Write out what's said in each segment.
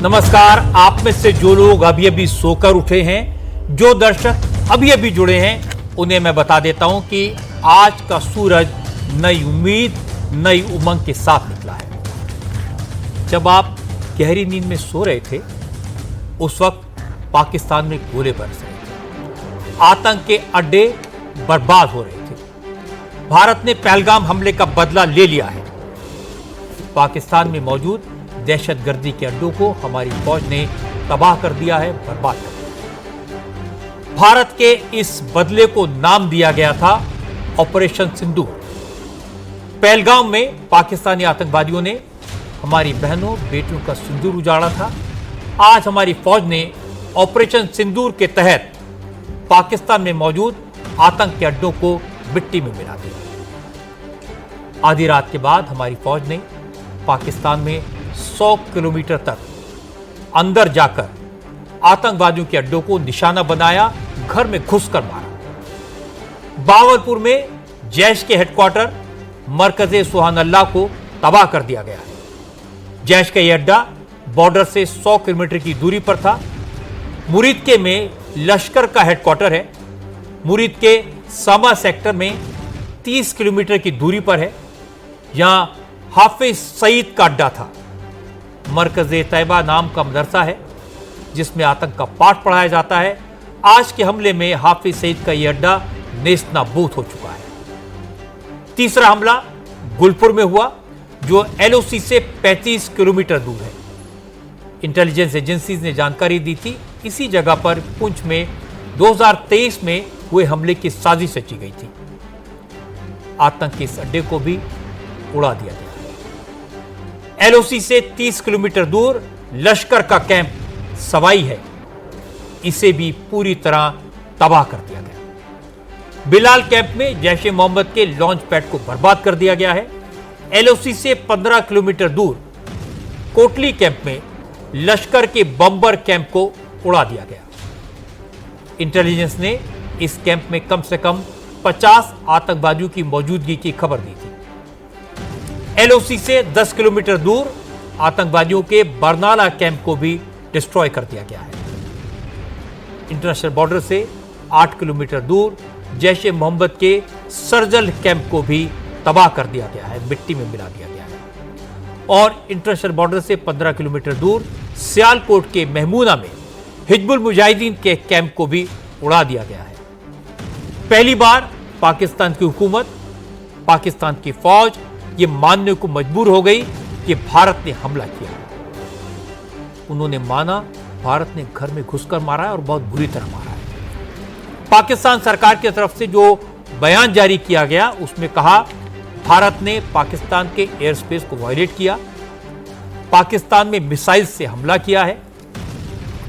नमस्कार। आप में से जो लोग अभी अभी सोकर उठे हैं, जो दर्शक अभी अभी जुड़े हैं, उन्हें मैं बता देता हूं कि आज का सूरज नई उम्मीद, नई उमंग के साथ निकला है। जब आप गहरी नींद में सो रहे थे, उस वक्त पाकिस्तान में गोले बरस रहे थे, आतंक के अड्डे बर्बाद हो रहे थे। भारत ने पहलगाम हमले का बदला ले लिया है। पाकिस्तान में मौजूद दहशतगर्दी के अड्डों को हमारी फौज ने तबाह कर दिया है, बर्बाद कर दिया। भारत के इस बदले को नाम दिया गया था ऑपरेशन सिंदूर। पहलगाम में पाकिस्तानी आतंकवादियों ने हमारी बहनों बेटियों का सिंदूर उजाड़ा था। आज हमारी फौज ने ऑपरेशन सिंदूर के तहत पाकिस्तान में मौजूद आतंक के अड्डों को मिट्टी में मिला दिया। आधी रात के बाद हमारी फौज ने पाकिस्तान में 100 किलोमीटर तक अंदर जाकर आतंकवादियों के अड्डों को निशाना बनाया, घर में घुसकर मारा। बावलपुर में जैश के हेडक्वार्टर मरकज़े सुभान अल्लाह को तबाह कर दिया गया है। जैश का यह अड्डा बॉर्डर से 100 किलोमीटर की दूरी पर था। मुरीदके में लश्कर का हेडक्वार्टर है। मुरीदके सामा सेक्टर में 30 किलोमीटर की दूरी पर है। यहां हाफिज सईद का अड्डा था। मरकज़े तैयबा नाम का मदरसा है जिसमें आतंक का पाठ पढ़ाया जाता है। आज के हमले में हाफिज सईद का यह अड्डा नेस्तनाबूद हो चुका है। तीसरा हमला गुलपुर में हुआ, जो एलओसी से 35 किलोमीटर दूर है। इंटेलिजेंस एजेंसीज ने जानकारी दी थी, इसी जगह पर पुंछ में 2023 में हुए हमले की साजिश रची गई थी। आतंक के इस अड्डे को भी उड़ा दिया गया। एलओसी से 30 किलोमीटर दूर लश्कर का कैंप सवाई है, इसे भी पूरी तरह तबाह कर दिया गया। बिलाल कैंप में जैश ए मोहम्मद के लॉन्च पैड को बर्बाद कर दिया गया है। एलओसी से 15 किलोमीटर दूर कोटली कैंप में लश्कर के बम्बर कैंप को उड़ा दिया गया। इंटेलिजेंस ने इस कैंप में कम से कम 50 आतंकवादियों की मौजूदगी की खबर दी थी। एलओसी से 10 किलोमीटर दूर आतंकवादियों के बरनाला कैंप को भी डिस्ट्रॉय कर दिया गया है। इंटरनेशनल बॉर्डर से 8 किलोमीटर दूर जैश ए मोहम्मद के सरजल कैंप को भी तबाह कर दिया गया है, मिट्टी में मिला दिया गया है। और इंटरनेशनल बॉर्डर से 15 किलोमीटर दूर सियालकोट के महमूना में हिजबुल मुजाहिदीन के कैंप को भी उड़ा दिया गया है। पहली बार पाकिस्तान की हुकूमत, पाकिस्तान की फौज ये मानने को मजबूर हो गई कि भारत ने हमला किया। उन्होंने माना भारत ने घर में घुसकर मारा है और बहुत बुरी तरह मारा है। पाकिस्तान सरकार की तरफ से जो बयान जारी किया गया, उसमें कहा भारत ने पाकिस्तान के एयर स्पेस को वायलेट किया, पाकिस्तान में मिसाइल से हमला किया है।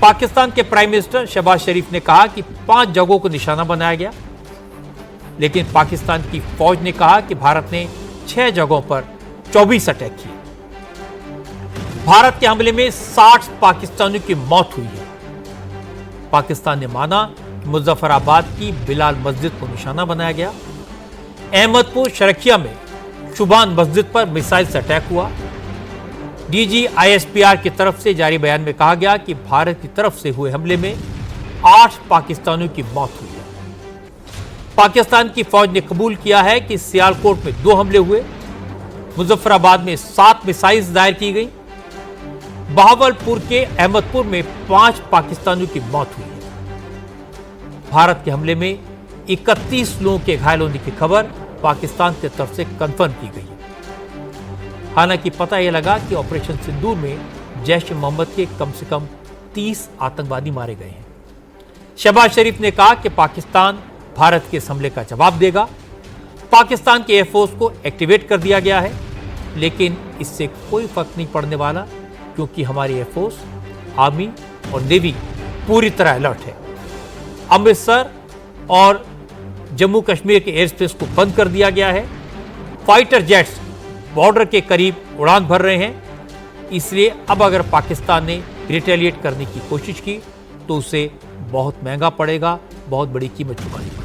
पाकिस्तान के प्राइम मिनिस्टर शहबाज शरीफ ने कहा कि 5 जगहों को निशाना बनाया गया, लेकिन पाकिस्तान की फौज ने कहा कि भारत ने 6 जगहों पर 24 अटैक किए। भारत के हमले में 60 पाकिस्तानियों की मौत हुई है। पाकिस्तान ने माना कि मुजफ्फराबाद की बिलाल मस्जिद को निशाना बनाया गया। अहमदपुर शरखिया में शुबान मस्जिद पर मिसाइल से अटैक हुआ। डीजी आईएसपीआर की तरफ से जारी बयान में कहा गया कि भारत की तरफ से हुए हमले में 8 पाकिस्तानियों की मौत हुई है। पाकिस्तान की फौज ने कबूल किया है कि सियालकोट में 2 हमले हुए, मुजफ्फराबाद में 7 मिसाइल दायर की गई, बहावलपुर के अहमदपुर में 5 पाकिस्तानियों की मौत हुई है। भारत के हमले में 31 लोगों के घायल होने की खबर पाकिस्तान की तरफ से कंफर्म की गई है। हालांकि पता यह लगा कि ऑपरेशन सिंदूर में जैश ए मोहम्मद के कम से कम 30 आतंकवादी मारे गए हैं। शहबाज शरीफ ने कहा कि पाकिस्तान भारत के इस हमले का जवाब देगा। पाकिस्तान के एयरफोर्स को एक्टिवेट कर दिया गया है, लेकिन इससे कोई फर्क नहीं पड़ने वाला, क्योंकि हमारी एयरफोर्स, आर्मी और नेवी पूरी तरह अलर्ट है। अमृतसर और जम्मू कश्मीर के एयर स्पेस को बंद कर दिया गया है। फाइटर जेट्स बॉर्डर के करीब उड़ान भर रहे हैं। इसलिए अब अगर पाकिस्तान ने रिटेलिएट करने की कोशिश की तो उसे बहुत महंगा पड़ेगा, बहुत बड़ी कीमत चुकानी पड़ेगी।